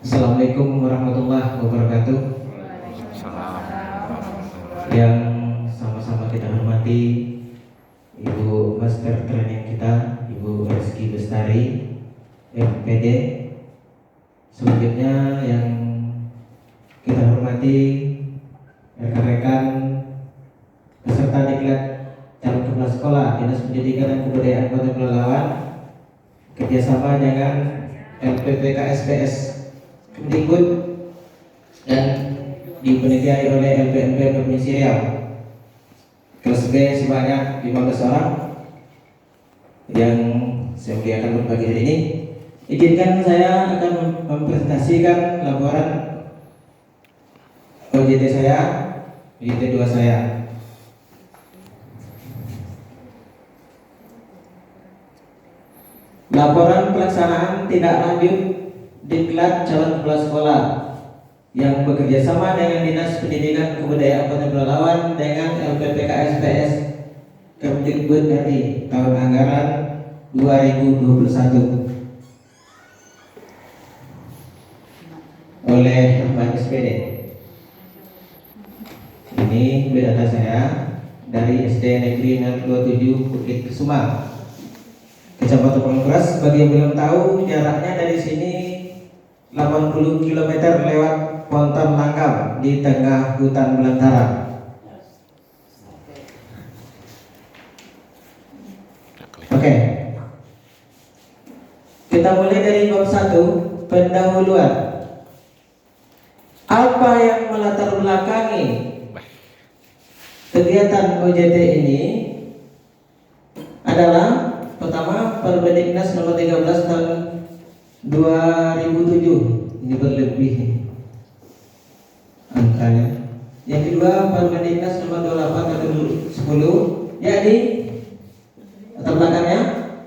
Assalamualaikum warahmatullahi wabarakatuh. Yang sama-sama kita hormati Ibu Master Training kita, Ibu Rizky Bestari, MPD. Selanjutnya yang kita hormati rekan-rekan peserta diklat calon kepala sekolah Dinas Pendidikan dan Kebudayaan Kota Pelalawan kerjasama dengan LPPKSPS Kemdikbud dan dipenitiai oleh LPMP Provinsi Riau. Kelas B sebanyak 15 orang yang saya muliakan berbagi hari ini. Izinkan saya akan mempresentasikan laporan OJT saya, OJT 2 saya. Laporan pelaksanaan tindak lanjut diklat calon kepala sekolah yang bekerja sama dengan Dinas Pendidikan Kebudayaan Kota Pelalawan dengan LPPKSPS Kemdikbud RI tahun anggaran 2021 oleh Pak SPD. Ini data saya dari SD Negeri 27 Bukit Kesuma, Kecamatan Palangkuras. Bagi yang belum tahu, jaraknya dari sini 80 km lewat Ponton Langkap di tengah hutan belantara. Oke. Kita mulai dari bab 1, pendahuluan. Apa yang melatar belakangi kegiatan OJT ini adalah pertama, Permendiknas nomor 13 tahun 2007, ini berlebih angkanya. Yang kedua, Permendiknas nomor 28 tahun 2010, yakni latar belakangnya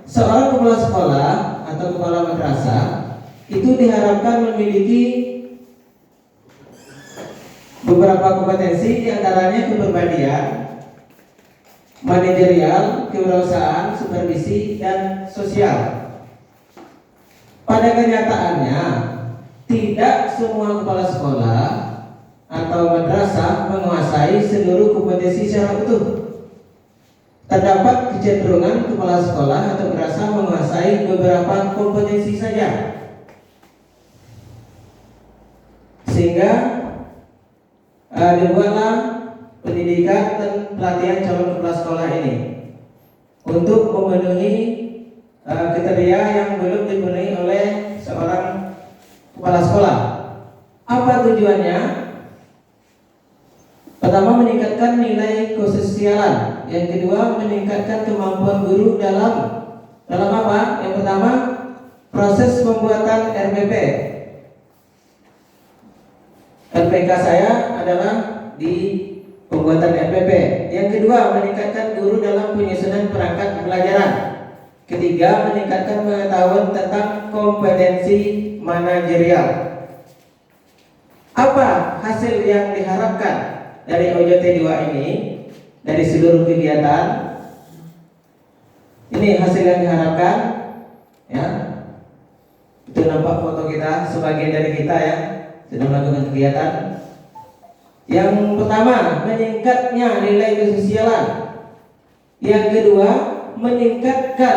seorang kepala sekolah atau kepala madrasah itu diharapkan memiliki beberapa kompetensi, diantaranya kepribadian, manajerial, kewirausahaan, supervisi, dan sosial. Pada kenyataannya, tidak semua kepala sekolah atau madrasah menguasai seluruh kompetensi secara utuh. Terdapat kecenderungan kepala sekolah atau madrasah menguasai beberapa kompetensi saja, sehingga dibuatlah pendidikan dan pelatihan calon kepala sekolah ini untuk memenuhi kriteria yang belum dipenuhi oleh seorang kepala sekolah. Apa tujuannya? Pertama, meningkatkan nilai kesosialan. Yang kedua, meningkatkan kemampuan guru dalam apa? Yang pertama, proses pembuatan RPP. RPK saya adalah di pembuatan RPP. Yang kedua, meningkatkan guru dalam penyusunan perangkat pembelajaran. Ketiga, meningkatkan pengetahuan tentang kompetensi manajerial. Apa hasil yang diharapkan dari OJT 2 ini, dari seluruh kegiatan? Ini hasil yang diharapkan, ya. Itu nampak foto kita, sebagian dari kita ya sedang melakukan kegiatan. Yang pertama, meningkatnya nilai kesosialan. Yang kedua, meningkatkan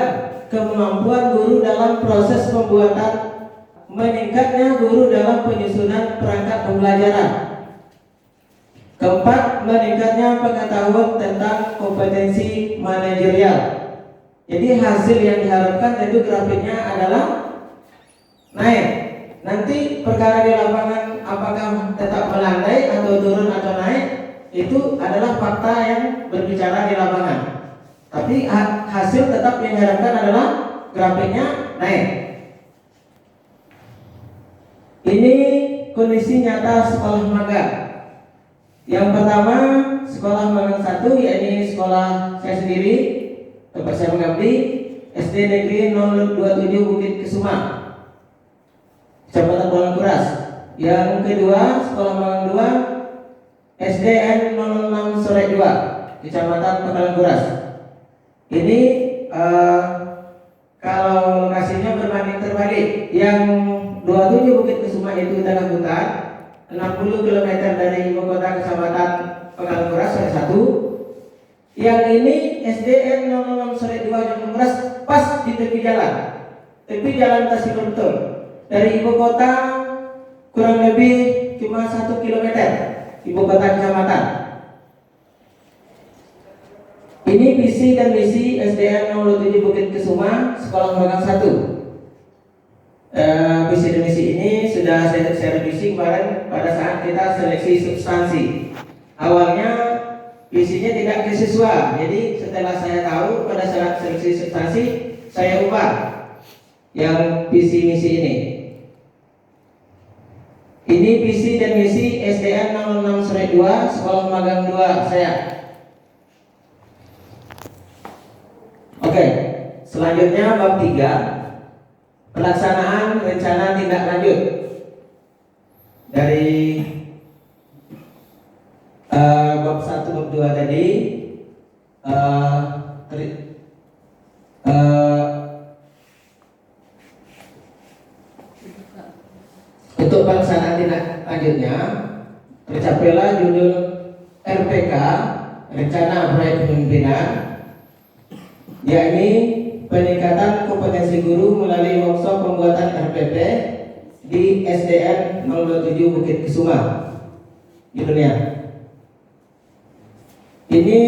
kemampuan guru dalam proses pembuatan, meningkatnya guru dalam penyusunan perangkat pembelajaran. Keempat, meningkatnya pengetahuan tentang kompetensi manajerial. Jadi hasil yang diharapkan tentu grafiknya adalah naik. Nanti perkara di lapangan apakah tetap melandai atau turun atau naik, itu adalah fakta yang berbicara di lapangan. Tapi hasil tetap yang diharapkan adalah grafiknya naik. Ini kondisi nyata sekolah magang. Yang pertama, sekolah magang 1, yakni sekolah saya sendiri, tempat saya mengabdi, SD Negeri 027 Bukit Kesuma, Kecamatan Palangkuras. Yang kedua, sekolah magang 2, SDN 06 Sore 2, Kecamatan Palangkuras. Ini kalau lokasinya berbanding terbalik, yang 27 Bukit Kesuma itu tengah hutan, 60 km dari ibu kota Kecamatan Pekalongan Sore 1. Yang ini SDN 006 Sore 2 Jemberas, pas di tepi jalan Tasik betul. Dari ibu kota kurang lebih cuma 1 km ibu kota kecamatan. Ini visi dan misi SDN 07 Bukit Kesuma Sekolah Magang 1. Visi dan misi ini sudah saya revisi kemarin pada saat kita seleksi substansi. Awalnya visinya tidak ke siswa, jadi setelah saya tahu pada saat seleksi substansi saya ubah yang visi misi ini. Ini visi dan misi SDN 06 Sore 2 Sekolah Magang 2 saya. Oke, selanjutnya bab 3, pelaksanaan rencana tindak lanjut. Dari bab 1 bab 2 tadi untuk pelaksanaan tindak lanjutnya tercapailah judul RPK, Rencana Proyek Pemimpinan, yakni peningkatan kompetensi guru melalui workshop pembuatan RPP di SDN 07 Bukit Kesuma judulnya. Ini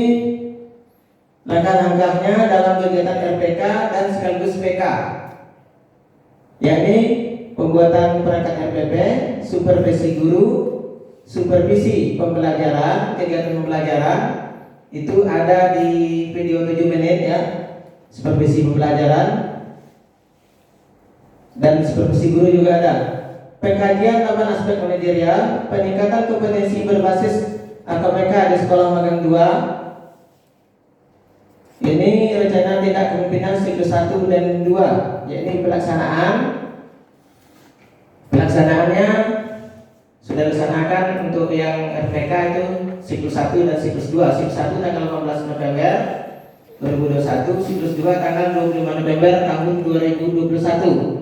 langkah-langkahnya dalam kegiatan RPK dan sekaligus PK, yakni pembuatan perangkat RPP, supervisi guru, supervisi pembelajaran, kegiatan pembelajaran itu ada di video 7 menit ya. Supervisi pembelajaran dan supervisi guru juga ada. Pengkajian tambahan aspek manajerial, peningkatan kompetensi berbasis AKPK di Sekolah Magang 2. Ini rencana tindak kepemimpinan siklus 1 dan 2, yakni pelaksanaannya sudah dilaksanakan untuk yang RPK itu siklus 1 dan siklus 2. Siklus 1 tanggal 15 November 2021, siklus 2 tanggal 25 November tahun 2021.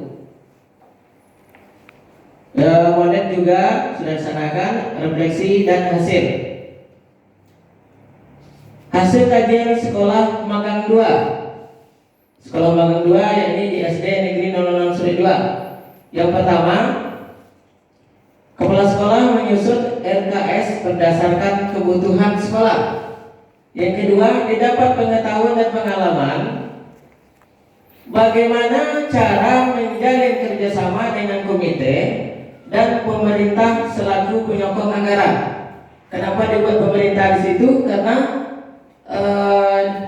Monet juga sudah dilaksanakan, refleksi dan hasil. Hasil kajian Sekolah Magang 2. Sekolah Magang 2 yakni di SD Negeri 06 Sore 2. Yang pertama, kepala sekolah menyusun RKS berdasarkan kebutuhan sekolah. Yang kedua, didapat pengetahuan dan pengalaman bagaimana cara menjalin kerjasama dengan komite dan pemerintah selaku penyokong anggaran. Kenapa dibuat pemerintah di situ? Karena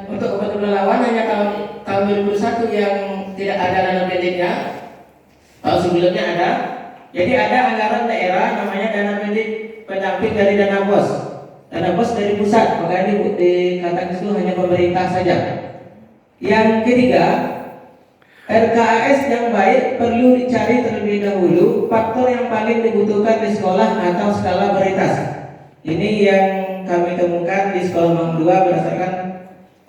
untuk obat relawan hanya tahun 2021 yang tidak ada dana pendeknya. Tahun sebelumnya ada. Jadi ada anggaran daerah namanya dana pendik pendamping dari dana BOS. Dana BOS dari pusat, makanya dikatakan itu hanya pemerintah saja. Yang ketiga, RKAS yang baik perlu dicari terlebih dahulu faktor yang paling dibutuhkan di sekolah atau skala prioritas. Ini yang kami temukan di Sekolah Magang 2 berdasarkan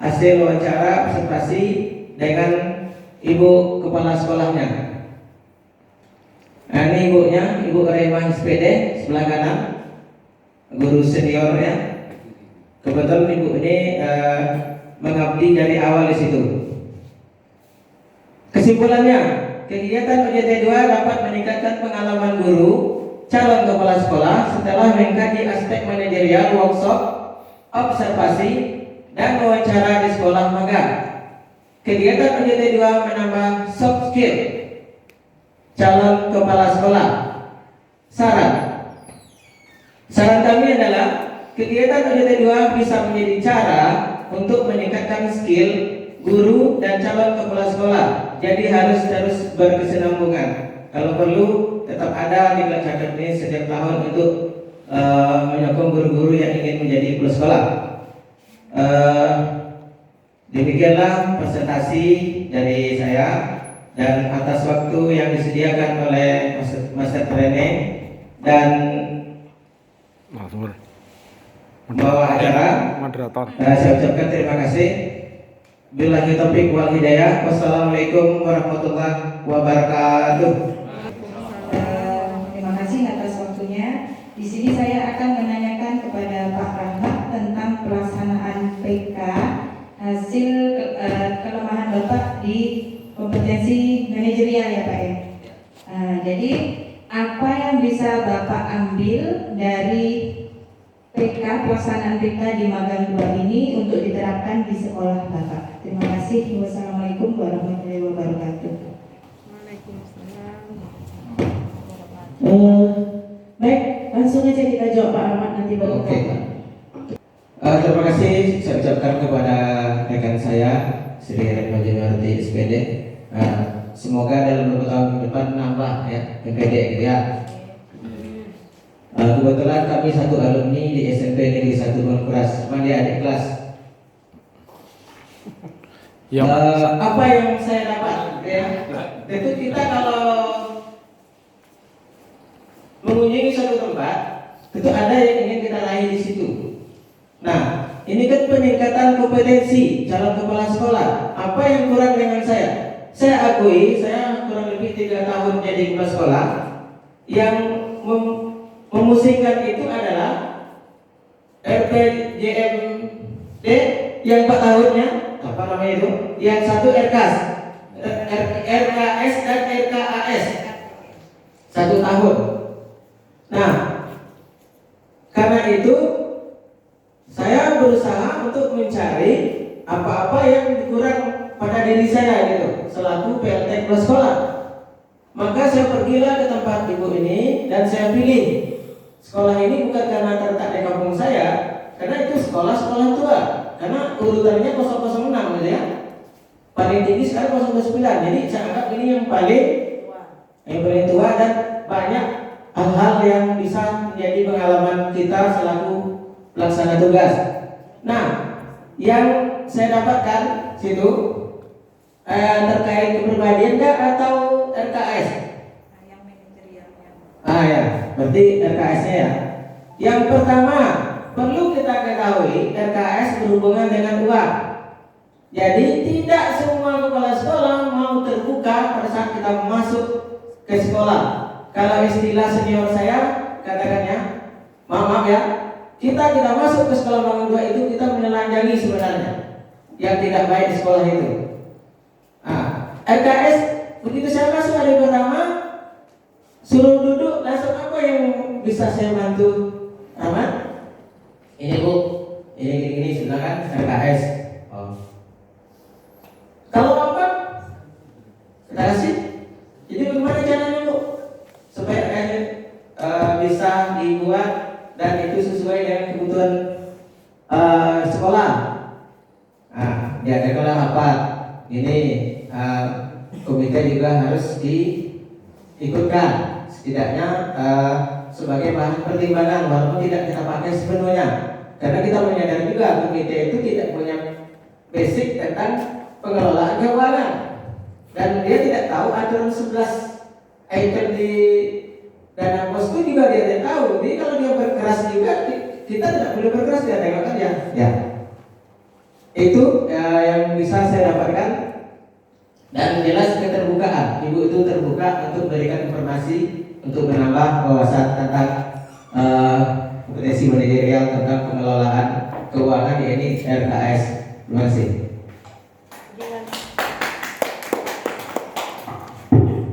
hasil wawancara observasi dengan ibu kepala sekolahnya. Nah, ini ibunya, Ibu Remah SPD sebelah kanan, guru seniornya. Kebetulan ibu ini mengabdi dari awal di situ. Kesimpulannya, kegiatan UJT 2 dapat meningkatkan pengalaman guru calon kepala sekolah setelah mengkaji aspek manajerial, workshop, observasi, dan wawancara di sekolah magang. Kegiatan UJT 2 menambah soft skill calon kepala sekolah. Saran kami adalah kegiatan UJT 2 bisa menjadi cara untuk meningkatkan skill guru dan calon kepala sekolah. Jadi harus terus berkesinambungan. Kalau perlu tetap ada di Caket ini setiap tahun untuk menyokong guru-guru yang ingin menjadi kepala sekolah. Demikianlah presentasi dari saya, dan atas waktu yang disediakan oleh Master Training dan bawa acara, saya ucapkan terima kasih. Billahi taufiq wal hidayah. Wassalamualaikum warahmatullahi wabarakatuh. Jadi apa yang bisa Bapak ambil dari PK, pelaksanaan PK di Magang 2 ini untuk diterapkan di sekolah Bapak? Terima kasih. Wassalamualaikum warahmatullahi wabarakatuh. Baik, langsung aja kita jawab Pak Ahmad, nanti baru Oke. Terima kasih saya ucapkan kepada rekan saya Sri Retno Juniarti SPD. Semoga dalam beberapa tahun ke depan nambah ya MPD gitu ya. Kebetulan kami satu alumni di SMP Negeri 1 Bangkuras, cuma dia adik kelas. Apa yang saya dapat ya? Tentu kita kalau mengunjungi suatu tempat, tentu ada yang ingin kita raih di situ. Nah, ini kan peningkatan kompetensi calon kepala sekolah. Apa yang kurang dengan saya? Saya akui, saya kurang lebih 3 tahun jadi kepala sekolah. Yang memusingkan itu adalah RPJMD yang 4 tahunnya, apa namanya itu? Yang satu RKAS, RKS dan RKAS 1 tahun. Nah, karena itu saya berusaha untuk mencari apa-apa yang kurang pada diri saya gitu selaku PLT kepala sekolah. Maka saya pergilah ke tempat ibu ini dan saya pilih sekolah ini bukan karena terletak di kampung saya, karena itu sekolah tua, karena urutannya 006 gitu ya. Paling tinggi sekarang 009. Jadi saya anggap ini yang paling tua dan banyak hal-hal yang bisa menjadi pengalaman kita selaku pelaksana tugas. Nah, yang saya dapatkan situ terkait kepribadian atau RKS? Yang manajerialnya. Ya, berarti RKS-nya ya. Yang pertama, perlu kita ketahui RKS berhubungan dengan uang. Jadi tidak semua kepala sekolah mau terbuka pada saat kita masuk ke sekolah. Kalau istilah senior saya katakannya, maaf ya, kita masuk ke sekolah Magang 2 itu kita menelanjangi sebenarnya yang tidak baik di sekolah itu. RKS begitu saya masuk hari pertama, suruh duduk, langsung apa yang bisa saya bantu? Aman? Ini Bu, ini silakan RKS. Kalau apa? Kita kasih. Jadi bagaimana caranya Bu? Supaya bisa dibuat dan itu sesuai dengan kebutuhan sekolah. Diadakanlah rapat. Ini komite juga harus diikutkan, setidaknya sebagai bahan pertimbangan walaupun tidak kita pakai sepenuhnya. Karena kita menyadari juga komite itu tidak punya basic tentang pengelolaan keuangan dan dia tidak tahu aturan 11 item di dana pos itu juga dia tidak tahu. Jadi kalau dia berkeras juga kita tidak boleh berkeras, dia tengokkan ya. Itu yang bisa saya dapatkan. Dan jelas keterbukaan, ibu itu terbuka untuk memberikan informasi untuk menambah wawasan tentang kompetensi manajerial tentang pengelolaan keuangan ini RKS. Terima kasih.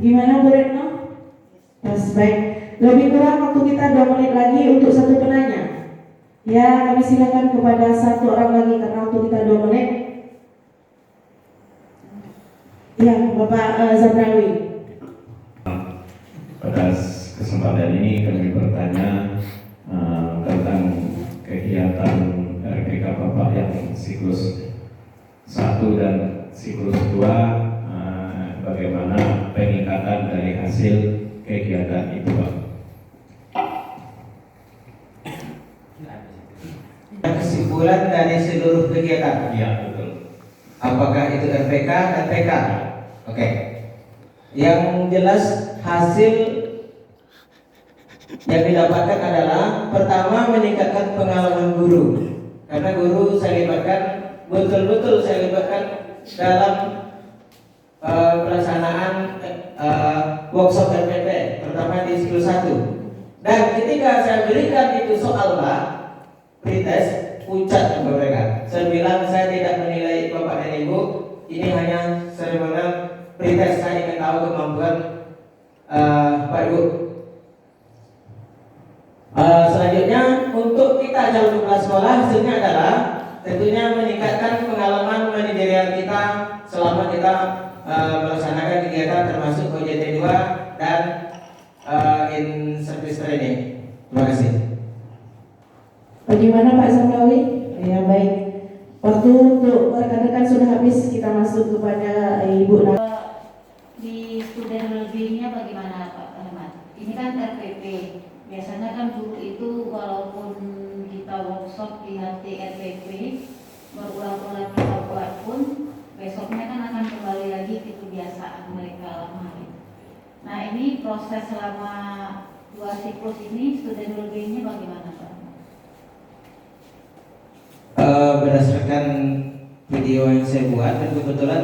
Gimana Bu Retno? Baik. Lebih kurang waktu kita 2 menit lagi untuk satu penanya. Ya, kami silakan kepada satu orang lagi karena waktu kita 2 menit. Ya, Bapak Zabrawi. Pada kesempatan ini kami bertanya tentang kegiatan RPK Bapak yang siklus 1 dan siklus 2, bagaimana peningkatan dari hasil kegiatan itu Pak? Kesimpulan dari seluruh kegiatan. Iya betul. Apakah itu RPK dan PK? Oke. Yang jelas hasil yang didapatkan adalah pertama meningkatkan pengalaman guru. Karena guru saya libatkan betul-betul dalam pelaksanaan workshop RPP terutama di siklus 1. Dan ketika saya berikan itu soal Pak pretest, ucat kepada mereka. Saya bilang saya tidak menilai Bapak dan Ibu, ini hanya seremonial pretest, saya ingin tahu kemampuan Pak Ibu. Selanjutnya untuk kita calon kepala sekolah hasilnya adalah tentunya meningkatkan pengalaman manajerial kita selama kita melaksanakan kegiatan termasuk OJT 2 dan in service training. Terima kasih. Bagaimana Pak Samrawi? Ya baik. Waktu untuk rekan-rekan sudah habis, kita masuk kepada Ibu Nana. Di student well-being-nya bagaimana Pak Ahmad? Ini kan RPP. Biasanya kan guru itu walaupun kita workshop di RPP berulang-ulang kita buat pun besoknya kan akan kembali lagi ke kebiasaan mereka lama. Nah ini proses selama 2 siklus ini student well-being-nya bagaimana Pak? Berdasarkan video yang saya buat dan kebetulan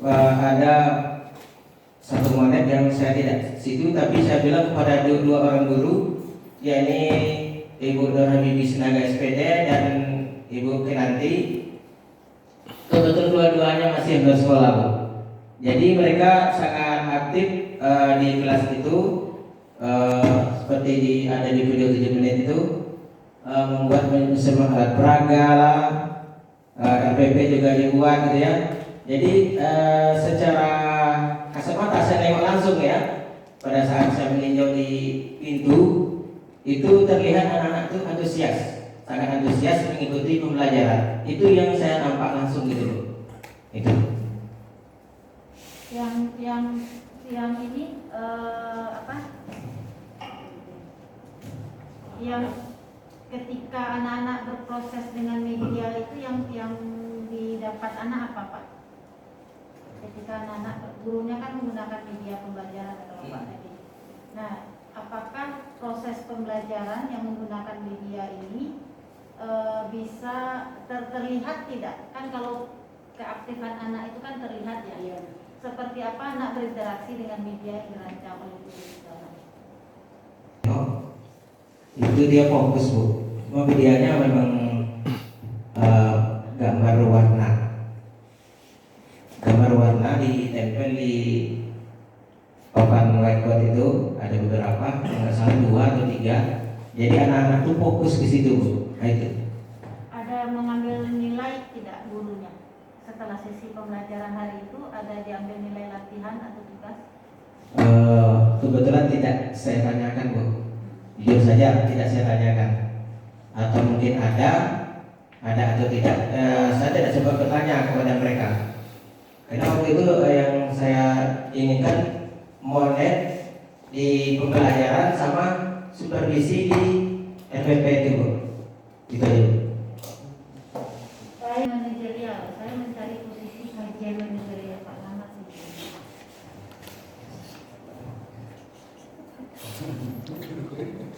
ada satu monet yang saya tidak situ, tapi saya bilang kepada dua orang guru, yakni Ibu Nur Habibi Sinaga SPD dan Ibu Kinanti. Kebetulan dua-duanya masih bersekolah, Bu. Jadi mereka sangat aktif di kelas itu, seperti ada di video 7 menit itu, membuat semua alat peraga lah, RPP juga dibuat gitu ya. Jadi secara kasat mata saya nengok langsung ya, pada saat saya meninjau di pintu itu terlihat anak-anak itu antusias, sangat antusias mengikuti pembelajaran. Itu yang saya nampak langsung gitu loh. Itu. Yang ini apa? Yang ketika anak-anak berproses dengan media itu yang didapat anak apa Pak? Ketika anak-anak gurunya kan menggunakan media pembelajaran atau apa tadi. Nah, apakah proses pembelajaran yang menggunakan media ini bisa terlihat tidak? Kan kalau keaktifan anak itu kan terlihat ya. Seperti apa anak berinteraksi dengan media yang dirancang oleh guru? Oh, itu dia fokus, Bu. Cuma medianya memang gambar warna ditempel di papan whiteboard itu, ada beberapa, nggak salah 2 atau 3. Jadi anak-anak tuh fokus ke situ, Bu. Nah, itu. Ada mengambil nilai tidak gurunya? Setelah sesi pembelajaran hari itu ada diambil nilai latihan atau tugas? Kebetulan tidak saya tanyakan, Bu. Jujur saja tidak saya tanyakan. Atau mungkin ada atau tidak. Saya tidak sempat bertanya kepada mereka. Karena waktu itu yang saya inginkan monet di pembelajaran sama supervisi di RPP itu, Bu. Gitu aja. Saya manajerial, saya mencari posisi kajian manajerial Pak Ahmad.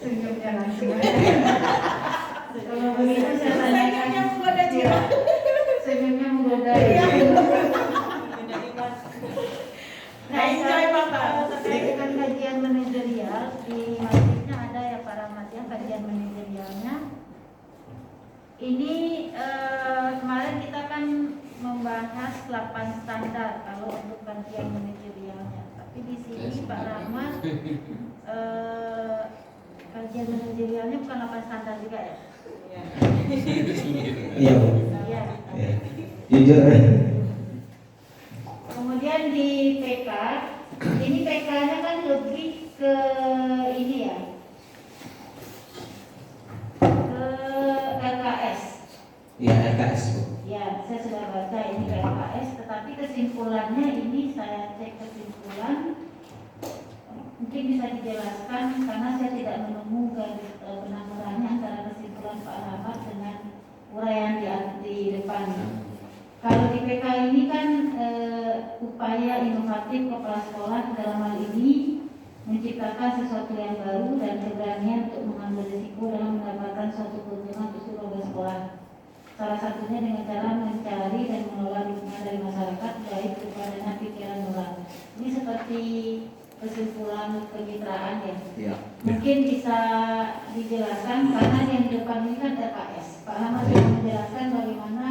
Senyumnya langsung. Kalau begitu saya tanyakan senyumnya menggoda. Nah, terkait dengan kajian manajerial di masjidnya ada ya Pak Rahmat ya, kajian manajerialnya. Ini kemarin kita kan membahas 8 standar kalau untuk kajian manajerialnya. Tapi di sini Pak Rahmat kajian manajerialnya bukan 8 standar juga ya? Iya, Bu. Iya. Ya. Jujur. Kemudian di PK, ini PK-nya kan lebih ke ini ya, ke RKS. Iya, RKS, Bu. Ya, saya sudah baca ini RKS, tetapi kesimpulannya ini saya cek kesimpulan, mungkin bisa dijelaskan karena saya tidak menemu garis benang-benangnya antara kesimpulan Pak Rahmat dengan uraian di depan. Kalau di PK ini kan upaya inovatif kepala sekolah dalam hal ini menciptakan sesuatu yang baru dan keberanian untuk mengambil risiko dalam mendapatkan suatu keuntungan untuk seluruh sekolah. Salah satunya dengan cara mencari dan mengelola dukungan dari masyarakat baik berupa dana pikiran moral. Ini seperti kesimpulan kemitraan ya. Iya. Mungkin bisa dijelaskan karena yang di depan ini kan RKS. Pak Ahmad sudah menjelaskan bagaimana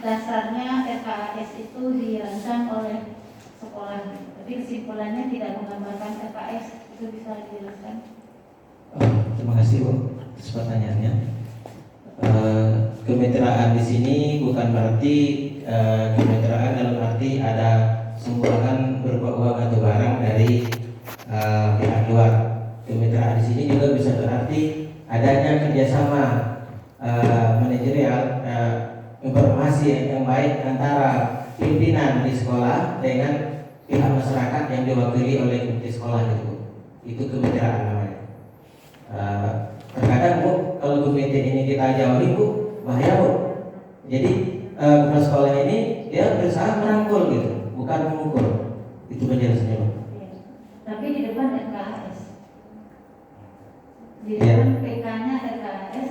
dasarnya RKS itu dirancang oleh sekolah. Tapi tapi kesimpulannya tidak menggambarkan RKS. Itu bisa dijelaskan? Terima kasih Bu atas pertanyaannya. Kemitraan di sini bukan berarti kemitraan dalam arti ada sumbangan berupa uang atau barang dari pihak luar. Kemitraan di sini juga bisa berarti adanya kerjasama manajerial, informasi yang baik antara pimpinan di sekolah dengan pihak masyarakat yang diwakili oleh komite sekolah gitu. Itu kemitraan namanya. Terkadang Bu, kalau komite ini kita jauhi Bu, bahaya Bu. Jadi kepala sekolah ini dia berusaha merangkul gitu, bukan memukul. Itu penjelasannya Bu. Tapi di depan RKAS, di Ya. depan PK-nya RKAS,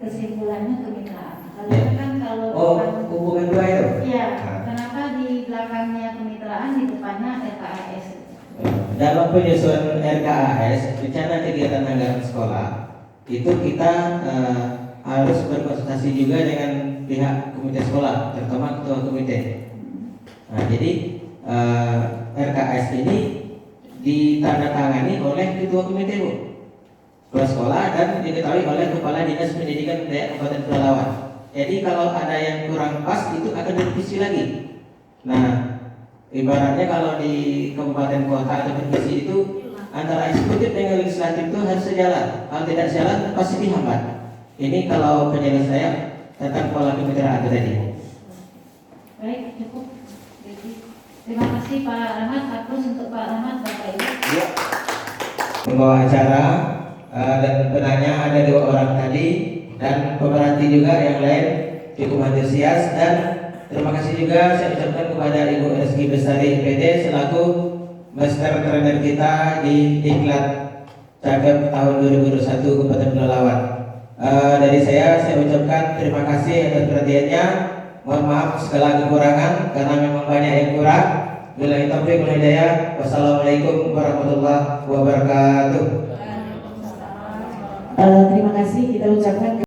kesimpulannya kemitraan. Kalau Ya. kan kalau Oh, depan- hubungan dua itu. Iya, Nah. kenapa di belakangnya kemitraan, di depannya RKAS? Dalam penyusunan RKAS, rencana kegiatan anggaran sekolah, itu kita harus berkonsultasi juga dengan pihak komite sekolah, terutama ketua komite. Nah, jadi RKAS ini ditandatangani oleh ketua komite Bu, kepala sekolah, dan diketahui oleh kepala dinas pendidikan daerah Kabupaten Pelalawan. Jadi kalau ada yang kurang pas itu akan direvisi lagi. Nah, ibaratnya kalau di kabupaten kota atau provinsi itu antara eksekutif dengan legislatif itu harus sejalan. Kalau tidak sejalan pasti dihambat. Ini kalau penjelasan saya tentang pola kemitraan tadi. Baik, cukup. Jadi, terima kasih Pak Rahmat. Aplaus untuk Pak Rahmat, Bapak Ibu. Ya. Pembawa acara dan penanya ada 2 orang tadi, dan pemerhati juga yang lain cukup antusias, dan terima kasih juga saya ucapkan kepada Ibu Rizky Bestari PD selaku Master Trainer kita di Diklat Cakep tahun 2021 Kabupaten Pelalawan. Dari saya ucapkan terima kasih atas perhatiannya. Mohon maaf segala kekurangan karena memang banyak yang kurang. Billahi taufiq wal hidayah. Wassalamualaikum warahmatullahi wabarakatuh. Terima kasih kita ucapkan